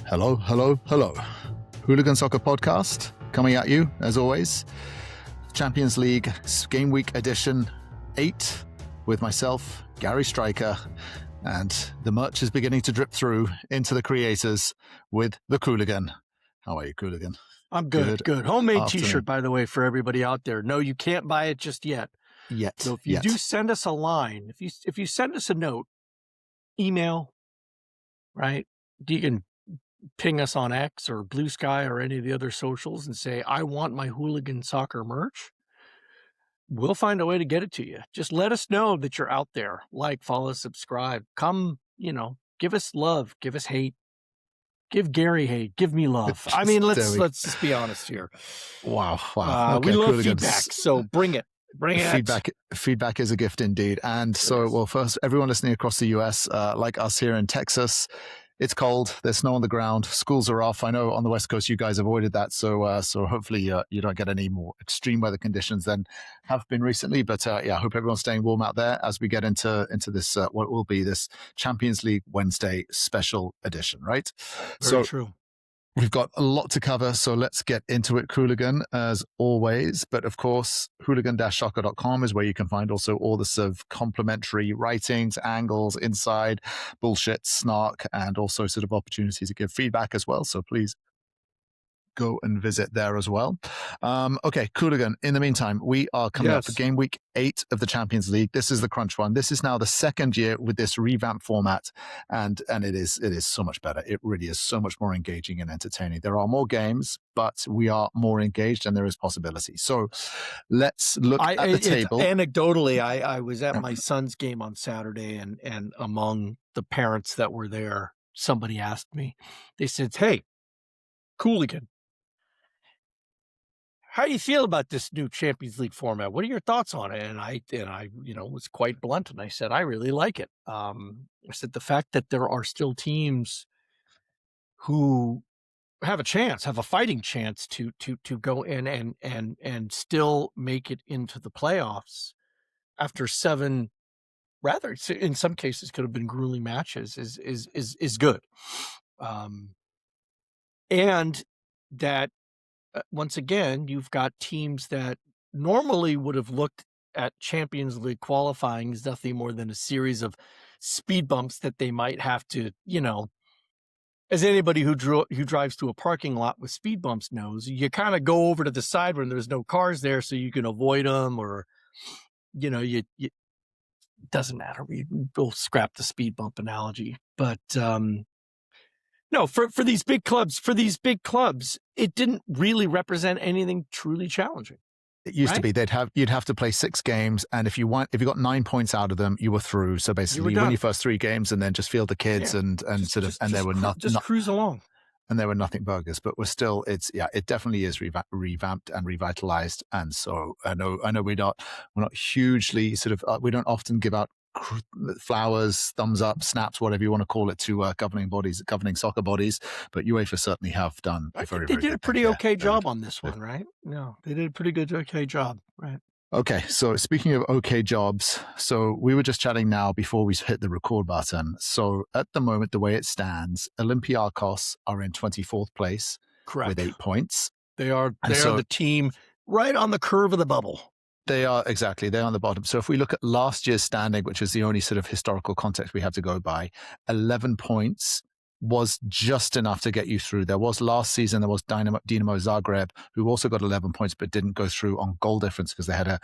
Hello, hello, hello. Hooligan Soccer Podcast coming at you, as always. Champions League Game Week Edition 8 with myself, Gary Stryker, and the merch is beginning to drip through into the creators with the Qooligan. How are you, Qooligan? I'm good. Homemade afternoon. T-shirt, by the way, for everybody out there. No, you can't buy it just yet. So if you do send us a line, if you send us a note, email, right? You can ping us on X or Blue Sky or any of the other socials and say, I want my Hooligan Soccer merch. We'll find a way to get it to you. Just let us know that you're out there. Like, follow, subscribe. Come, give us love, give us hate. Give Gary hate. Give me love. I mean, let's just be honest here. Wow. Okay, we love feedback, so bring it. Feedback is a gift indeed. And so, well, first, everyone listening across the US, like us here in Texas, it's cold. There's snow on the ground. Schools are off. I know on the West Coast you guys avoided that, so hopefully you don't get any more extreme weather conditions than have been recently. But I hope everyone's staying warm out there as we get into this what will be this Champions League Wednesday special edition, right? Very true. We've got a lot to cover, so let's get into it, Qooligan, as always. But of course, hooligan-soccer.com is where you can find also all the sort of complimentary writings, angles, inside, bullshit, snark, and also sort of opportunities to give feedback as well. So please go and visit there as well. Okay, Qooligan, in the meantime, we are coming up for game week 8 of the Champions League. This is the crunch one. This is now the second year with this revamped format, and it is so much better. It really is so much more engaging and entertaining. There are more games, but we are more engaged and there is possibility. So let's look at the table. Anecdotally, I was at my son's game on Saturday, and among the parents that were there, somebody asked me, they said, hey, Qooligan, how do you feel about this new Champions League format? What are your thoughts on it? And I was quite blunt, and I said, I really like it. I said, the fact that there are still teams who have a fighting chance to go in and still make it into the playoffs after 7, rather in some cases could have been grueling matches is good. And that, once again, you've got teams that normally would have looked at Champions League qualifying as nothing more than a series of speed bumps that they might have to, as anybody who drives to a parking lot with speed bumps knows, you kind of go over to the side when there's no cars there so you can avoid them, or, it doesn't matter. We'll scrap the speed bump analogy, but, no, for these big clubs, it didn't really represent anything truly challenging. It used to be you'd have to play 6 games, and if you got 9 points out of them, you were through. So basically, you win your first 3 games, and then just field the kids, and there were nothing. Just cruise along. And there were nothing burgers, but we're still. It definitely is revamped and revitalized. And so I know we're not hugely we don't often give out flowers, thumbs up, snaps, whatever you want to call it, to governing soccer bodies, but UEFA certainly have done a very, they very did good a pretty thing. okay job on this one, right? No, they did a pretty good okay job, right? Okay, so speaking of okay jobs, so we were just chatting now before we hit the record button. So at the moment, the way it stands, Olympiacos are in 24th place, correct, with 8 points. They are the team right on the curve of the bubble. They are, exactly. They're on the bottom. So if we look at last year's standing, which is the only sort of historical context we have to go by, 11 points was just enough to get you through. There was last season, there was Dinamo Zagreb, who also got 11 points, but didn't go through on goal difference because they had a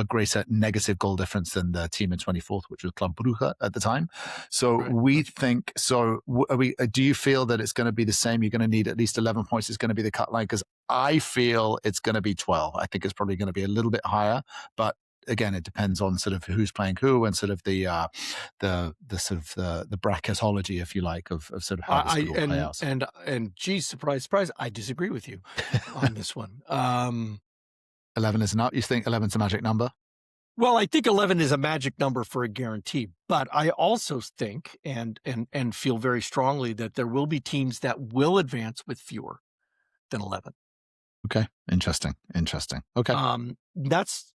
greater negative goal difference than the team in 24th, which was Club Brugge at the time. So right. We think, do you feel that it's going to be the same? You're going to need at least 11 points. It's going to be the cut line, because I feel it's going to be 12. I think it's probably going to be a little bit higher, but again, it depends on sort of who's playing who and sort of the bracketology, if you like, of sort of how this will play out. And geez, surprise, I disagree with you on this one. 11 is not. You think 11's a magic number? Well, I think 11 is a magic number for a guarantee, but I also think and feel very strongly that there will be teams that will advance with fewer than 11. Okay, interesting. Okay, that's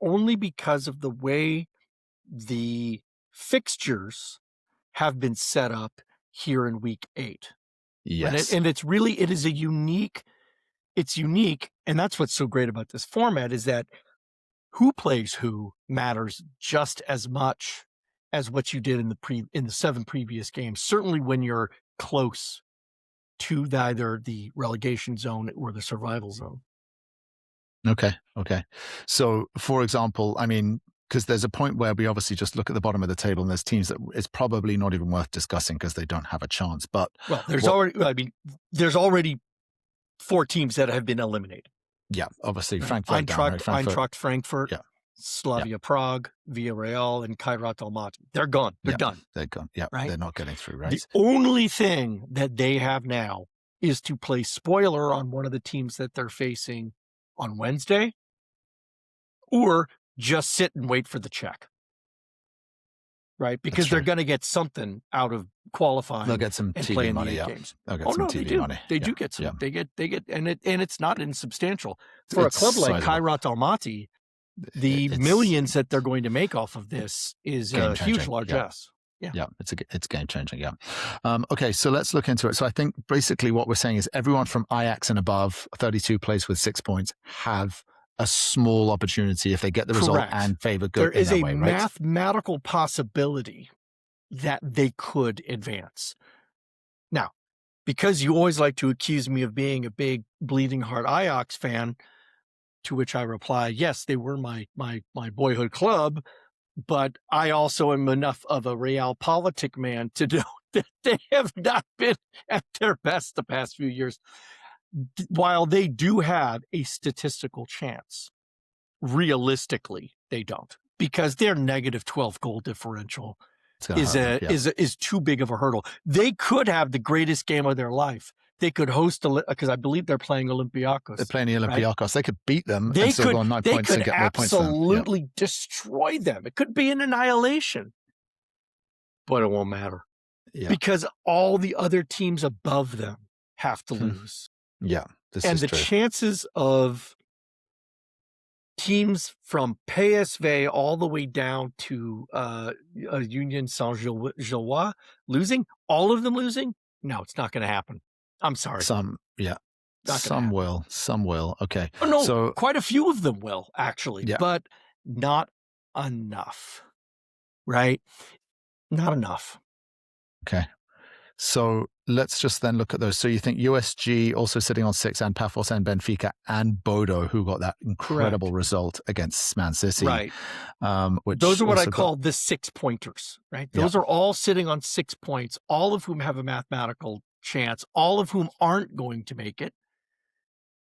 only because of the way the fixtures have been set up here in week 8. Yes. And it's really, it is a unique, it's unique. And that's what's so great about this format is that who plays who matters just as much as what you did in the 7 previous games. Certainly when you're close to either the relegation zone or the survival zone. Okay. So, for example, I mean, because there's a point where we obviously just look at the bottom of the table and there's teams that it's probably not even worth discussing because they don't have a chance. But there's already 4 teams that have been eliminated. Yeah, obviously Frankfurt, Eintracht Frankfurt, Slavia Prague, Villarreal, and Kairat Almaty. They're gone. They're done. They're gone. Yeah, right? They're not getting through, right? The only thing that they have now is to play spoiler on one of the teams that they're facing on Wednesday, or just sit and wait for the check. Right? Because they're going to get something out of qualifying. They'll get some TV money. Games. They'll get some TV money. They do get some. Yeah. They get, and it's not insubstantial for a club like Kairat Almaty. The millions that they're going to make off of this is a huge largesse. Yeah, it's game changing. Yeah. Okay, so let's look into it. So I think basically what we're saying is everyone from Ajax and above, 32 plays with 6 points, have a small opportunity if they get the result and favor good. There is a mathematical possibility that they could advance. Now, because you always like to accuse me of being a big bleeding heart Ajax fan, to which I reply, yes, they were my boyhood club, but I also am enough of a realpolitik man to know that they have not been at their best the past few years. While they do have a statistical chance, realistically, they don't, because their negative 12 goal differential is too big of a hurdle. They could have the greatest game of their life. They could host, because I believe they're playing Olympiacos. They're playing the Olympiacos. Right? They could beat them and still go on 9 points and get more points. They could absolutely destroy them. It could be an annihilation, but it won't matter because all the other teams above them have to lose. Yeah, and the chances of teams from PSV all the way down to Union Saint-Gilloise losing, all of them losing, no, it's not going to happen. I'm sorry. Some will. Okay. Oh, no, so quite a few of them will actually, but not enough, right? Not enough. Okay. So let's just then look at those. So you think USG also sitting on 6 and Pafos and Benfica and Bodo, who got that incredible result against Man City. Right. Those are what I call the 6-pointers, right? Those are all sitting on 6 points, all of whom have a mathematical chance, all of whom aren't going to make it.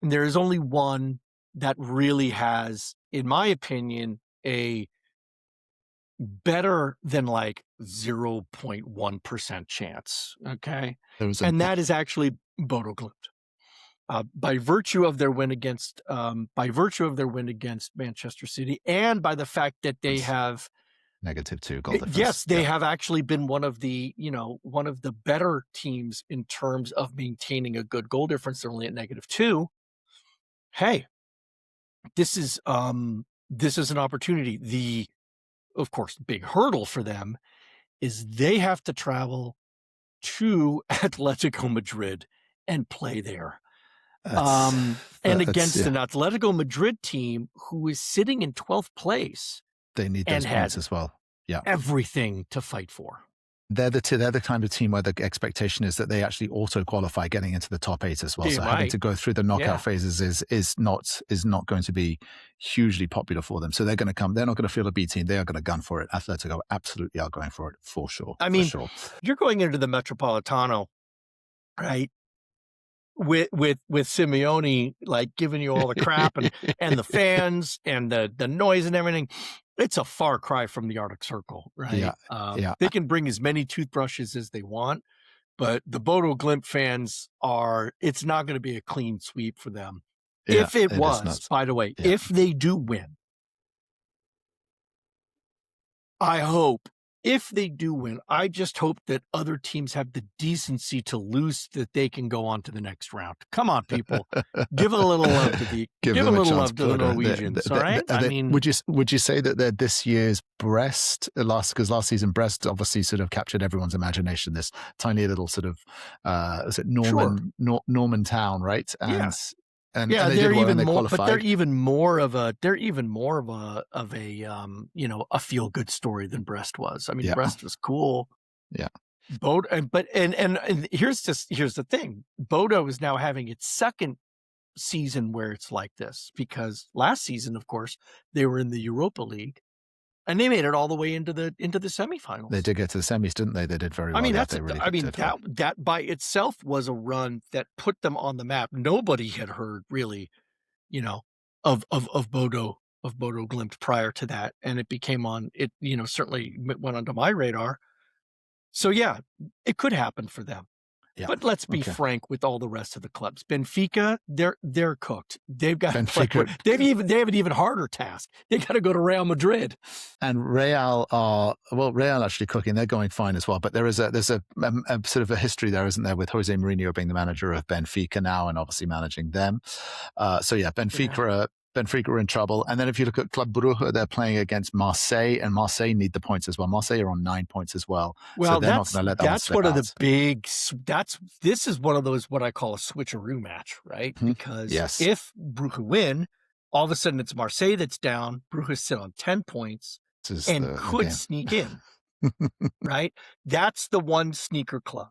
And there is only one that really has, in my opinion, a better than like 0.1% chance. Okay. And that is actually Bodo Glimt. By virtue of their win against Manchester City, and by the fact that they have -2 goal difference. Yes, they have actually been one of the better teams in terms of maintaining a good goal difference. They're only at -2. Hey, this is an opportunity. Of course, the big hurdle for them is they have to travel to Atletico Madrid and play there. Against an Atletico Madrid team who is sitting in 12th place. They need those points as well. Yeah. Everything to fight for. They're the kind of team where the expectation is that they actually auto-qualify getting into the top 8 as well. So having to go through the knockout phases is not going to be hugely popular for them. So they're going to come. They're not going to feel a B team. They are going to gun for it. Atletico absolutely are going for it for sure. I mean, you're going into the Metropolitano, right? With Simeone like giving you all the crap and the fans and the noise and everything. It's a far cry from the Arctic Circle, right? They can bring as many toothbrushes as they want, but the Bodo Glimt fans it's not going to be a clean sweep for them. If it was, by the way, if they do win, I hope if they do win, I just hope that other teams have the decency to lose, that they can go on to the next round. Come on, people, give a little love to the Give give a them a little chance, love to the Bodo. Norwegians. All right, I mean, would you say that they're this year's Brest? Because last season Brest obviously sort of captured everyone's imagination. This tiny little sort of is it Norman town, right? And And they they're did well, even and they more, qualified. but they're even more of a a feel good story than Brest was. I mean, Brest was cool. Yeah. Bodo, and here's the thing. Bodo is now having its second season where it's like this, because last season, of course, they were in the Europa League and they made it all the way into the semifinals. They did get to the semis, didn't they? They did very well. I mean, well. that by itself was a run that put them on the map. Nobody had heard really, of Bodo Glimt prior to that, and it became certainly went onto my radar. So yeah, it could happen for them. Yeah. But let's be frank with all the rest of the clubs. Benfica, they're cooked. They've got Benfica. They have an even harder task. They got to go to Real Madrid. And Real actually cooking. They're going fine as well. But there's a sort of a history there, isn't there, with Jose Mourinho being the manager of Benfica now and obviously managing them. Benfica are in trouble. And then if you look at Club Brugge, they're playing against Marseille, and Marseille need the points as well. Marseille are on 9 points as well. Well, so they're not going to let that that's one of the big. This is one of those what I call a switcheroo match, right? Mm-hmm. Because if Brugge win, all of a sudden it's Marseille that's down. Brugge sit on 10 points and could sneak in, right? That's the one sneaker club.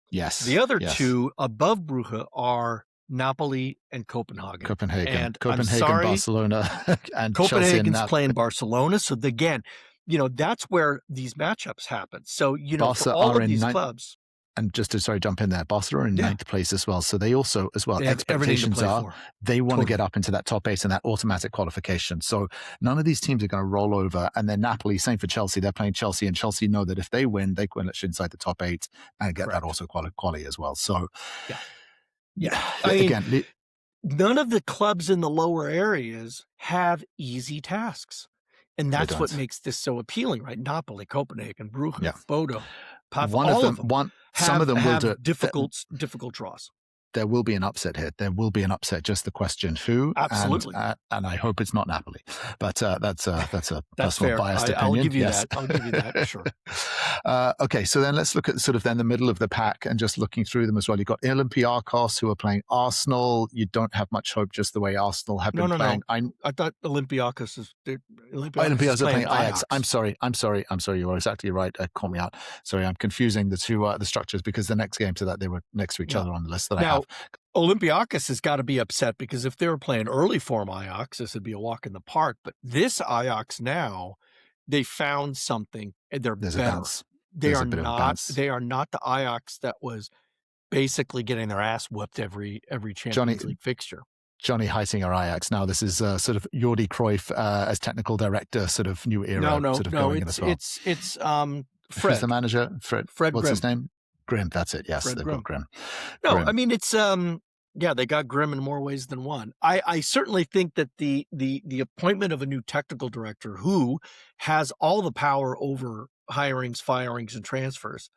Yes. The other two above Brugge are Napoli and Copenhagen. And Barcelona, and Copenhagen's playing Barcelona. So again, that's where these matchups happen. So Barca for all of these clubs. And just to jump in there, Barcelona are in 9th place as well. So they also expectations are they want to get up into that top 8 and that automatic qualification. So none of these teams are going to roll over. And then Napoli, same for Chelsea. They're playing Chelsea, and Chelsea know that if they win, they can inside the top 8 and get that also quality as well. So again, none of the clubs in the lower areas have easy tasks. And that's what makes this so appealing, right? Napoli, Copenhagen, Brugge, Bodo, some of them will do difficult draws. There will be an upset here. There will be an upset. Just the question who. Absolutely. And I hope it's not Napoli. But that's a personal biased opinion. I'll give you that. I'll give you that. Sure. Okay. So then let's look at sort of then the middle of the pack and just looking through them as well. You've got Olympiacos who are playing Arsenal. You don't have much hope just the way Arsenal have been playing. No. I thought Olympiacos is playing Ajax. I'm sorry. You are exactly right. Call me out. Sorry, I'm confusing the two the structures because the next game to that they were next to each other on the list that I have. Olympiacos has got to be upset because if they were playing early form Ajax, this would be a walk in the park. But this Ajax now, they found something and they're better. They are not the Ajax that was basically getting their ass whooped every Champions League fixture. Johnny Heitinger Ajax. Now this is sort of Jordi Cruyff as technical director, sort of new era. Going in as well. It's Fred. Who's the manager? Fred. What's Grimm. his name? Grimm, that's it. Yes, they've got Grimm. No, Grimm. I mean it's they got Grimm in more ways than one. I certainly think that the appointment of a new technical director who has all the power over hirings, firings, and transfers.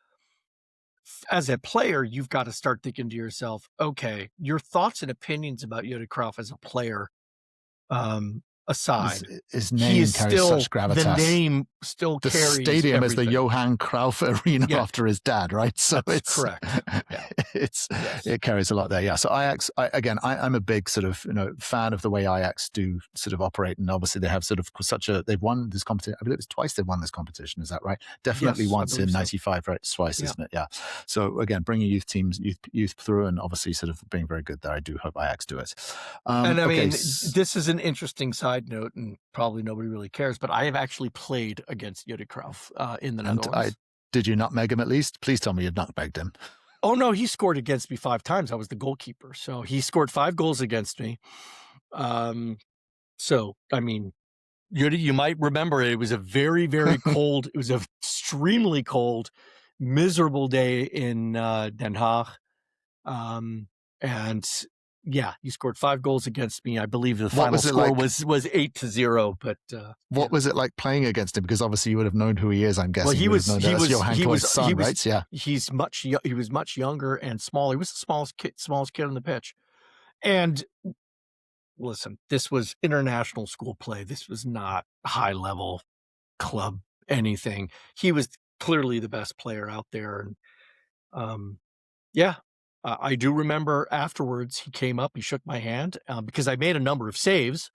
As a player, you've got to start thinking to yourself, okay, your thoughts and opinions about Jordi Cruyff as a player aside, his name carries such gravitas. The name still carries. The stadium everything. is the Johan Cruyff Arena after his dad, right? So That's correct. It carries a lot there. Yeah. So Ajax, I'm a big sort of fan of the way Ajax do sort of operate, and obviously they have sort of they've won this competition. I believe it's twice they've won this competition. Is that right? Definitely once in '95, right? Twice, isn't it? Yeah. So again, bringing youth through, and obviously sort of being very good there. I do hope Ajax do it. And I mean, this is an interesting side note, and probably nobody really cares, but I have actually played against Jordi Cruyff in the Netherlands. Did you nutmeg him at least? Please tell me you nutmegged him. Oh, no, he scored against me 5 times. I was the goalkeeper. So he scored 5 goals against me. So, I mean, Jordi, you might remember it was a very, very cold, it was an extremely cold, miserable day in Den Haag. And Yeah, he scored 5 goals against me. I believe the What final was it score like? was 8-0, but What was it like playing against him? Because obviously you would have known who he is. I'm well, guessing you would have known that as Johan Cruyff's son, right? Yeah. he was much younger and smaller. He was the smallest kid on the pitch. And listen, this was international school play. This was not high level club anything. He was clearly the best player out there, and yeah. I do remember afterwards he came up, he shook my hand because I made a number of saves,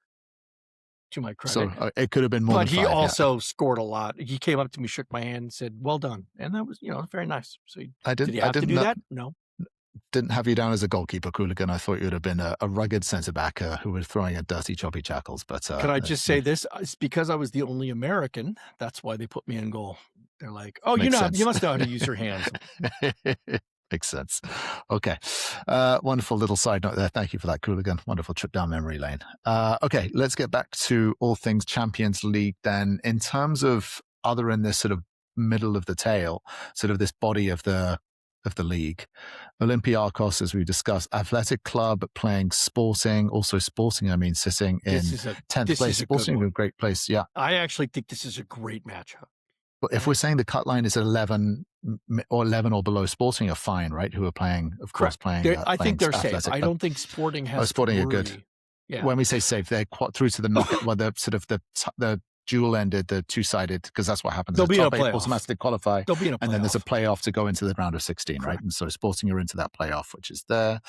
to my credit. So it could have been more But than he 5. also scored a lot. He came up to me, shook my hand, and said, "Well done." And that was, very nice. So did he have to do that? No. Didn't have you down as a goalkeeper, Qooligan. I thought you would have been a rugged centre back who was throwing at dirty, choppy shackles. But Can I just say this? It's because I was the only American. That's why they put me in goal. They're like, "Oh, you must know how to use your hands." Makes sense. Okay. Wonderful little side note there. Thank you for that, Qooligan. Wonderful trip down memory lane. Okay, let's get back to all things Champions League then. In terms of other in this sort of middle of the tail, sort of this body of the league, Olympiacos, as we discussed, Athletic Club playing Sporting, also Sporting, sitting in 10th place. Sporting, a great place, yeah. I actually think this is a great matchup. But if we're saying the cut line is 11 or below, Sporting are fine, right? Who are playing, of course, playing. I think they're safe. I don't think Sporting has. Sporting are good. Yeah. When we say safe, they're through to the knockout. Well, the sort of the dual ended, the two-sided, because that's what happens. They'll be in a top 8 playoff. automatically qualify. They'll be in a playoff. And then there's a playoff to go into the round of 16, Correct. right? And so Sporting are into that playoff, which is there.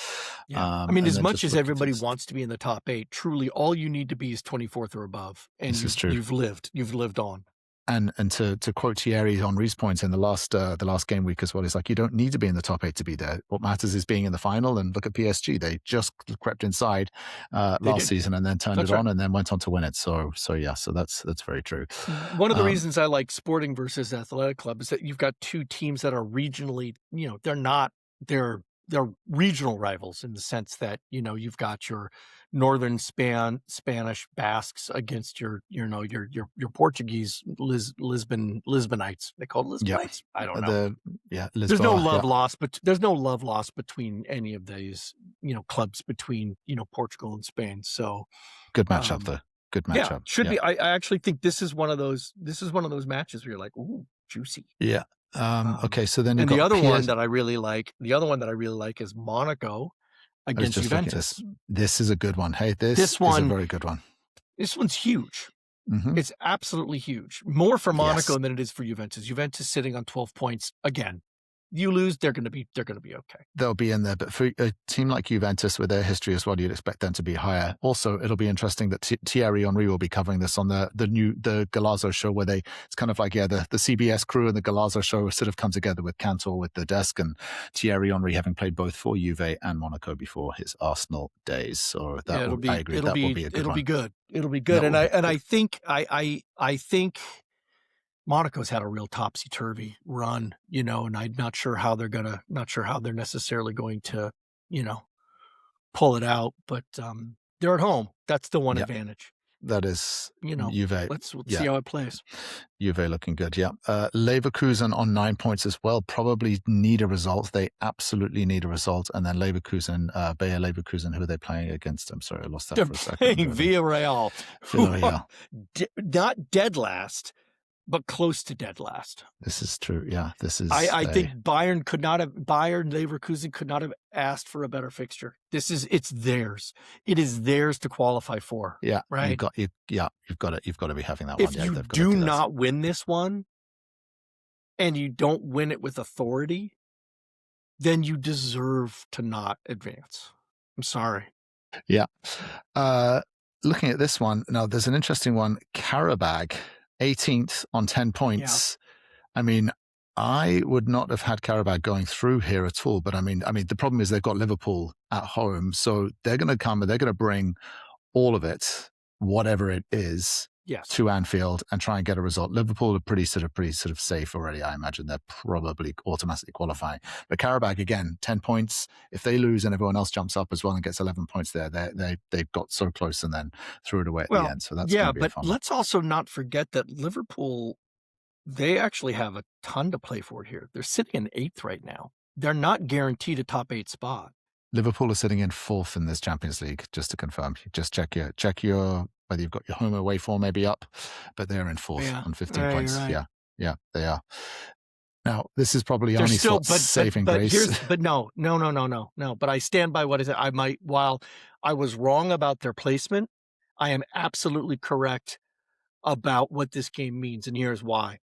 Yeah. As much as everybody wants to be in the top 8, truly all you need to be is 24th or above. And this is true. You've lived on. And to quote Thierry Henry's point in the last game week as well, it's like you don't need to be in the top 8 to be there. What matters is being in the final. And look at PSG; they just crept inside last season and then turned it on and then went on to win it. So that's very true. One of the reasons I like Sporting versus Athletic Club is that you've got two teams that are regionally, they're regional rivals in the sense that you've got your northern Spanish Basques against your Portuguese Lisbonites. They call it Lisbonites. Yep. I don't know. Lisboa, there's no love lost, but there's no love lost between any of these clubs between Portugal and Spain. So good matchup though. Good matchup. Yeah, should be. I actually think this is one of those matches where you're like, ooh, juicy. Yeah. Okay, so then and the other one that I really like is Monaco against Juventus. This is a good one. Hey, this one is a very good one. This one's huge. Mm-hmm. It's absolutely huge. More for Monaco than it is for Juventus. Juventus sitting on 12 points again. You lose, they're going to be okay. They'll be in there, but for a team like Juventus with their history as well, you'd expect them to be higher. Also, it'll be interesting that Thierry Henry will be covering this on the Galazzo show, where it's kind of like the CBS crew and the Galazzo show sort of come together with Cantor with the desk, and Thierry Henry having played both for Juve and Monaco before his Arsenal days. So I agree that will be a good one. It'll be good. It'll be good, and I think Monaco's had a real topsy-turvy run, and I'm not sure how they're necessarily going to, pull it out, but they're at home. That's the one advantage. That is, Juve. Let's see how it plays. Juve looking good, yeah. Leverkusen on 9 points as well. Probably need a result. They absolutely need a result. And then Leverkusen, Bayer Leverkusen, who are they playing against? I'm sorry, I lost that for a second. They're playing Villarreal. Not dead last, but close to dead last. This is true. Yeah, this is. I think Bayern Leverkusen could not have asked for a better fixture. It's theirs. It is theirs to qualify for. Yeah, right. You've got to be having that if one. If you do not win this one, and you don't win it with authority, then you deserve to not advance. I'm sorry. Yeah. Looking at this one now, there's an interesting one. Karabag. 18th on 10 points. Yeah. I would not have had Karabag going through here at all. But the problem is they've got Liverpool at home, so they're going to come and they're going to bring all of it, whatever it is, to Anfield and try and get a result. Liverpool are pretty sort of safe already. I imagine they're probably automatically qualifying. But Karabag again, 10 points. If they lose and everyone else jumps up as well and gets 11 points there, they've got so close and then threw it away at the end. So that's going to be a fun one. Let's also not forget that Liverpool, they actually have a ton to play for here. They're sitting in 8th right now. They're not guaranteed a top 8 spot. Liverpool are sitting in 4th in this Champions League, just to confirm. Just check your whether you've got your home away form maybe up, but they're in 4th on 15 points. Right. Yeah, they are. Now, this is probably They're only still, saving grace. No. But I stand by what I said. While I was wrong about their placement, I am absolutely correct about what this game means, and here's why.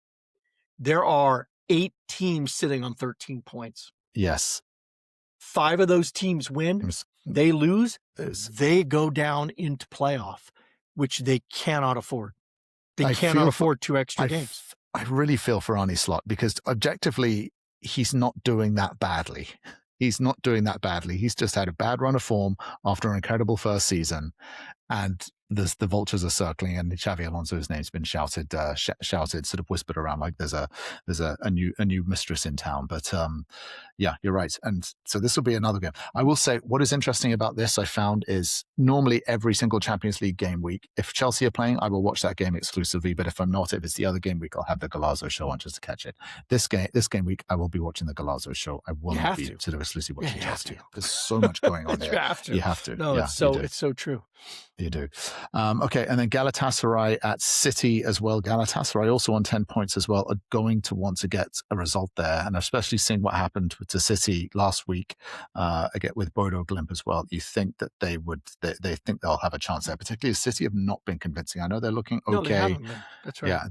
There are 8 teams sitting on 13 points. Yes. 5 of those teams win. They lose. They go down into playoff, which they cannot afford. They cannot afford 2 extra games. I really feel for Arne Slot because objectively, he's not doing that badly. He's not doing that badly. He's just had a bad run of form after an incredible first season. And the vultures are circling, and Xavi Alonso's name's been shouted, sort of whispered around like there's a new mistress in town. But yeah, you're right. And so this will be another game. I will say what is interesting about this I found is normally every single Champions League game week, if Chelsea are playing, I will watch that game exclusively. But if I'm not, if it's the other game week, I'll have the Galazzo show on just to catch it. This game week, I will be watching the Galazzo show. I will not be sort of exclusively watching Chelsea. There's so much going on there. You have to. No, it's so true. You do. Okay, and then Galatasaray at City as well. Galatasaray also on 10 points as well are going to want to get a result there, and especially seeing what happened to City last week, again with Bodo Glimt as well. You think that they think they'll have a chance there, particularly as City have not been convincing. I know they're looking okay. No, they haven't been. That's right. Yeah,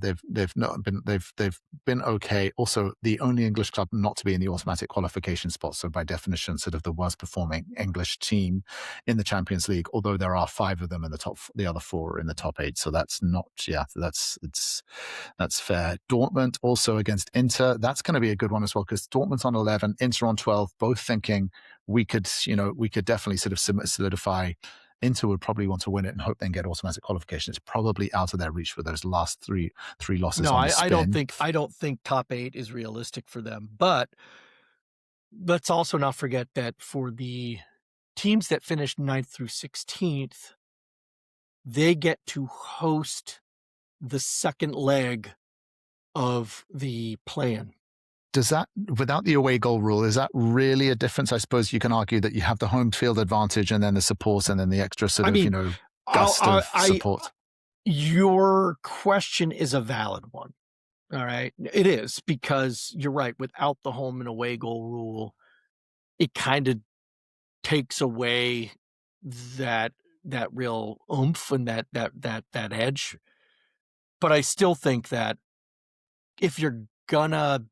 they've been okay. Also, the only English club not to be in the automatic qualification spot, so by definition, sort of the worst performing English team in the Champions League. Although there are 5 of them in the top, the other 4 are in the top 8, so that's not. Yeah, that's fair. Dortmund also against Inter. That's going to be a good one as well because Dortmund's on 11, Inter on 12. Both thinking we could definitely sort of solidify. Inter would probably want to win it and hope then get automatic qualification. It's probably out of their reach for those last three losses. No, I don't think top 8 is realistic for them. But let's also not forget that for the teams that finished 9th through 16th, they get to host the second leg of the play-in. Does that, without the away goal rule, is that really a difference? I suppose you can argue that you have the home field advantage and then the support and then the extra sort of, gust of support. Your question is a valid one. All right. It is, because you're right. Without the home and away goal rule, it kind of takes away that real oomph and that edge. But I still think that if you're gonna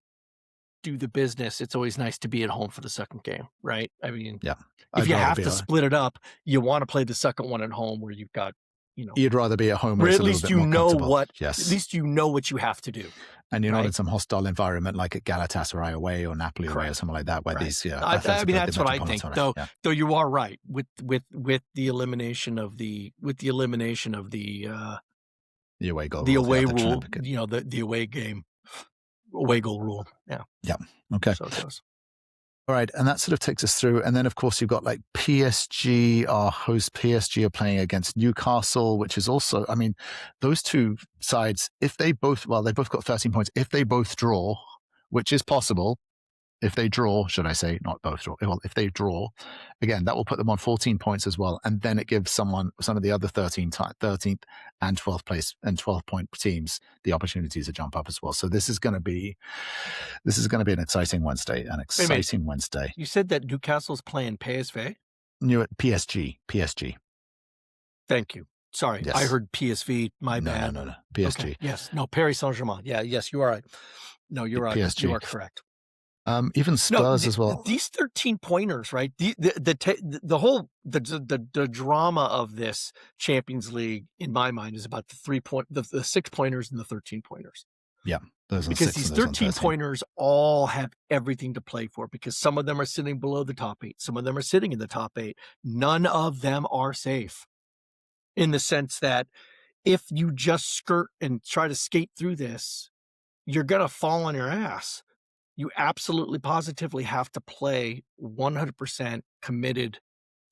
do the business, it's always nice to be at home for the second game, right? I mean, yeah. If you have to split it up, you want to play the second one at home where you've got, you'd rather be at home where where at least at least you know what you have to do. And you're not in some hostile environment like at Galatasaray away or Napoli away or something like that, where these. I mean, that's what I think. Though you are right with the elimination of the away goal, the away rule, the away game, away goal rule. Yeah. Yeah. Okay. So it goes. All right, and that sort of takes us through. And then, of course, you've got like PSG, our host PSG are playing against Newcastle, which is also, I mean, those two sides, if they both got 13 points. If they both draw, which is possible, if they draw, should I say, not both draw. Well, if they draw, again, that will put them on 14 points as well. And then it gives some of the other 13th and 12th place and 12-point teams the opportunity to jump up as well. So this is going to be an exciting Wednesday. Wednesday. You said that Newcastle's playing PSV? PSG. Thank you. Sorry, yes. I heard PSV. My bad. No. PSG. Okay. Yes. No, Paris Saint-Germain. Yeah. Yes, you are right. No, you're right. PSG. You are correct. Even Spurs as well. These 13 pointers, right? The whole drama of this Champions League, in my mind, is about the 6 pointers and the 13 pointers. Yeah, because these 13 pointers all have everything to play for. Because some of them are sitting below the top 8, some of them are sitting in the top 8. None of them are safe, in the sense that if you just skirt and try to skate through this, you're gonna fall on your ass. You absolutely positively have to play 100% committed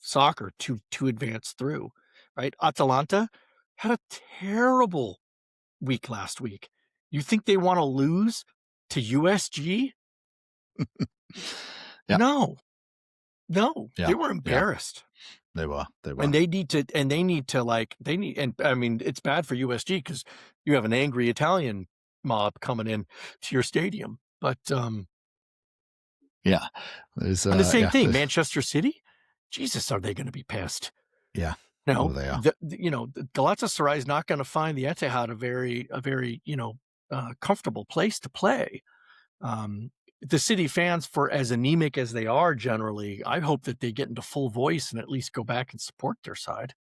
soccer to advance through, right? Atalanta had a terrible week last week. You think they want to lose to USG? Yeah. No. No, Yeah, they were embarrassed. they were. And they need to, and I mean, it's bad for USG because you have an angry Italian mob coming in to your stadium. But yeah, there's and the same thing, Manchester City. Jesus, are they going to be pissed? Yeah, No, they are. The Galatasaray is not going to find the Etihad a very comfortable place to play. The City fans, for as anemic as they are generally, I hope that they get into full voice and at least go back and support their side.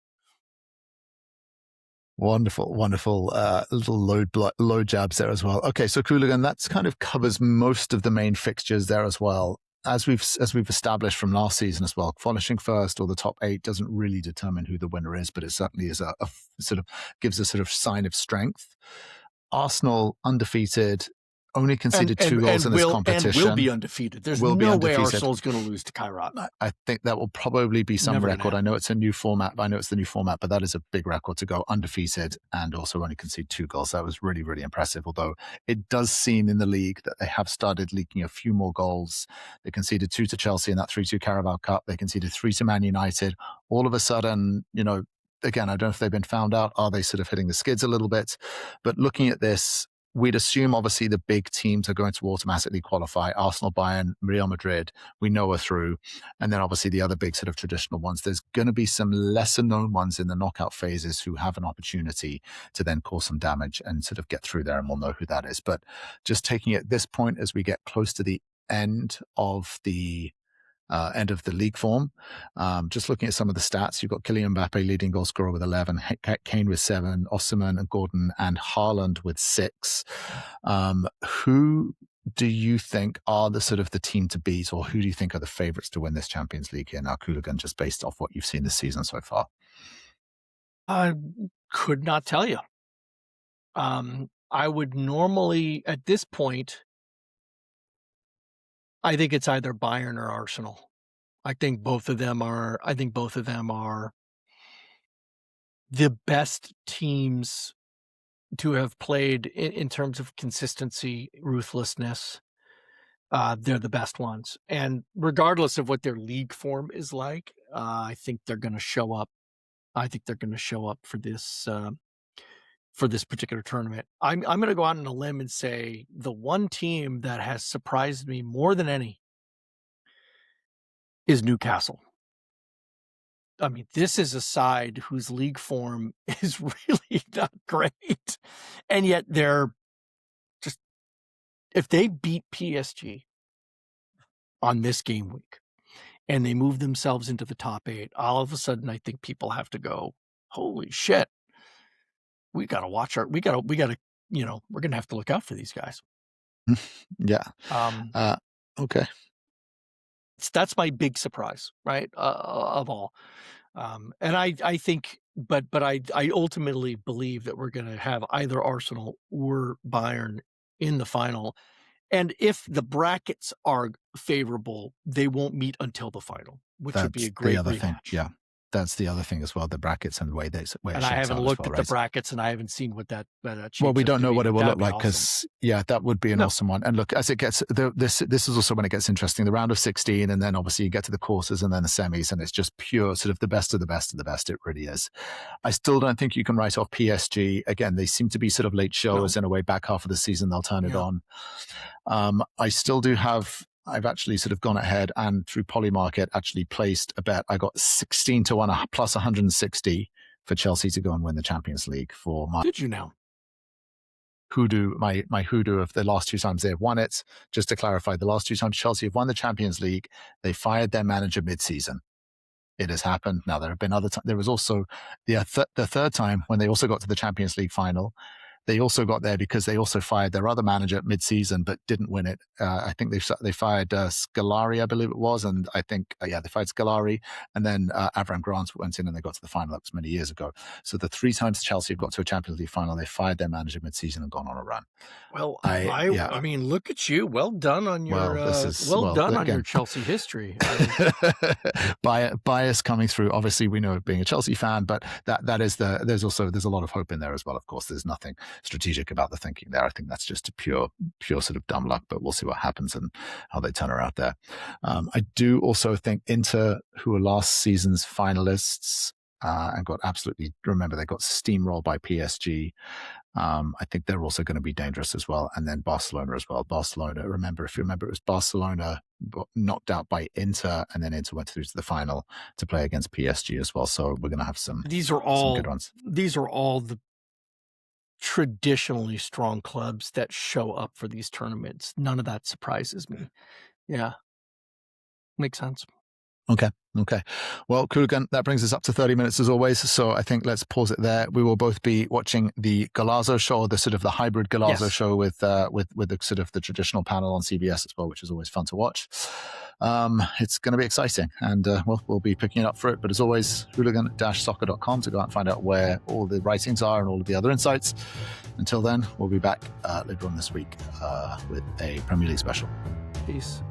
Wonderful, wonderful little load jabs there as well. Okay, so Qooligan, that kind of covers most of the main fixtures there as well. As we've established from last season as well, finishing first or the top 8 doesn't really determine who the winner is, but it certainly is a sort of gives a sort of sign of strength. Arsenal undefeated, only conceded 2 goals in this competition. And will be undefeated. There's no way Arsenal's going to lose to Kairat. I think that will probably be some record. I know it's a new format. I know it's the new format, but that is a big record to go undefeated and also only concede 2 goals. That was really, really impressive. Although it does seem in the league that they have started leaking a few more goals. They conceded 2 to Chelsea in that 3-2 Carabao Cup. They conceded 3 to Man United. All of a sudden, again, I don't know if they've been found out. Are they sort of hitting the skids a little bit? But looking at this, we'd assume obviously the big teams are going to automatically qualify. Arsenal, Bayern, Real Madrid, we know are through. And then obviously the other big sort of traditional ones. There's going to be some lesser known ones in the knockout phases who have an opportunity to then cause some damage and sort of get through there, and we'll know who that is. But just taking it at this point as we get close to the end of the league form. Just looking at some of the stats, you've got Kylian Mbappe leading goal scorer with 11, Kane with 7, Osimhen and Gordon and Haaland with 6. Who do you think are the sort of the team to beat, or who do you think are the favourites to win this Champions League here now, Qooligan, just based off what you've seen this season so far? I could not tell you. I would normally, at this point, I think it's either Bayern or Arsenal. I think both of them are the best teams to have played in terms of consistency, ruthlessness. They're the best ones. And regardless of what their league form is like, I think they're going to show up. I think they're going to show up for this particular tournament. I'm going to go out on a limb and say the one team that has surprised me more than any is Newcastle. I mean, this is a side whose league form is really not great. And yet they're just, if they beat PSG on this game week and they move themselves into the top 8, all of a sudden I think people have to go, holy shit. We got to watch we're going to have to look out for these guys. Yeah. Okay. That's my big surprise, right? Of all. And I think, but I ultimately believe that we're going to have either Arsenal or Bayern in the final. And if the brackets are favorable, they won't meet until the final, which would be a great rematch. Thing. Yeah. That's the other thing as well, the brackets and the way and I haven't looked at the brackets and I haven't seen what that well, we don't know what it will look like because, that would be an awesome one. And look, as it gets, this is also when it gets interesting, the round of 16, and then obviously you get to the quarters and then the semis, and it's just pure sort of the best of the best of the best. It really is. I still don't think you can write off PSG. Again, they seem to be sort of late showers in a way. Back half of the season, they'll turn it on. I still do have... I've actually sort of gone ahead and through Polymarket actually placed a bet. I got 16 to 1 plus 160 for Chelsea to go and win the Champions League for my... Did you now? Hoodoo, my hoodoo of the last 2 times they have won it. Just to clarify, the last 2 times Chelsea have won the Champions League, they fired their manager mid-season. It has happened. Now, there have been other times. There was also the third time when they also got to the Champions League final. They also got there because they also fired their other manager mid-season, but didn't win it. I think they fired Scolari, I believe it was, and I think they fired Scolari, and then Avram Grant went in and they got to the final. That was many years ago. So the 3 times Chelsea have got to a Champions League final, they fired their manager mid-season and gone on a run. Well, I mean, look at you. Well done on your on your Chelsea history. Bias coming through. Obviously, we know being a Chelsea fan, but there's a lot of hope in there as well. Of course, there's nothing strategic about the thinking there. I think that's just a pure sort of dumb luck, but we'll see what happens and how they turn her out there. I do also think Inter, who were last season's finalists, and got absolutely, remember, they got steamrolled by PSG. I think they're also going to be dangerous as well. And then Barcelona as well. Barcelona, if you remember, it was Barcelona knocked out by Inter, and then Inter went through to the final to play against PSG as well. So we're going to have some good ones. These are all the traditionally strong clubs that show up for these tournaments. None of that surprises me. Yeah. Makes sense. Okay. Well, Qooligan, that brings us up to 30 minutes as always. So I think let's pause it there. We will both be watching the Golazo show, the sort of the hybrid Golazo show with the sort of the traditional panel on CBS as well, which is always fun to watch. It's going to be exciting, and we'll be picking it up for it. But as always, hooligan-soccer.com to go out and find out where all the writings are and all of the other insights. Until then, we'll be back later on this week with a Premier League special. Peace.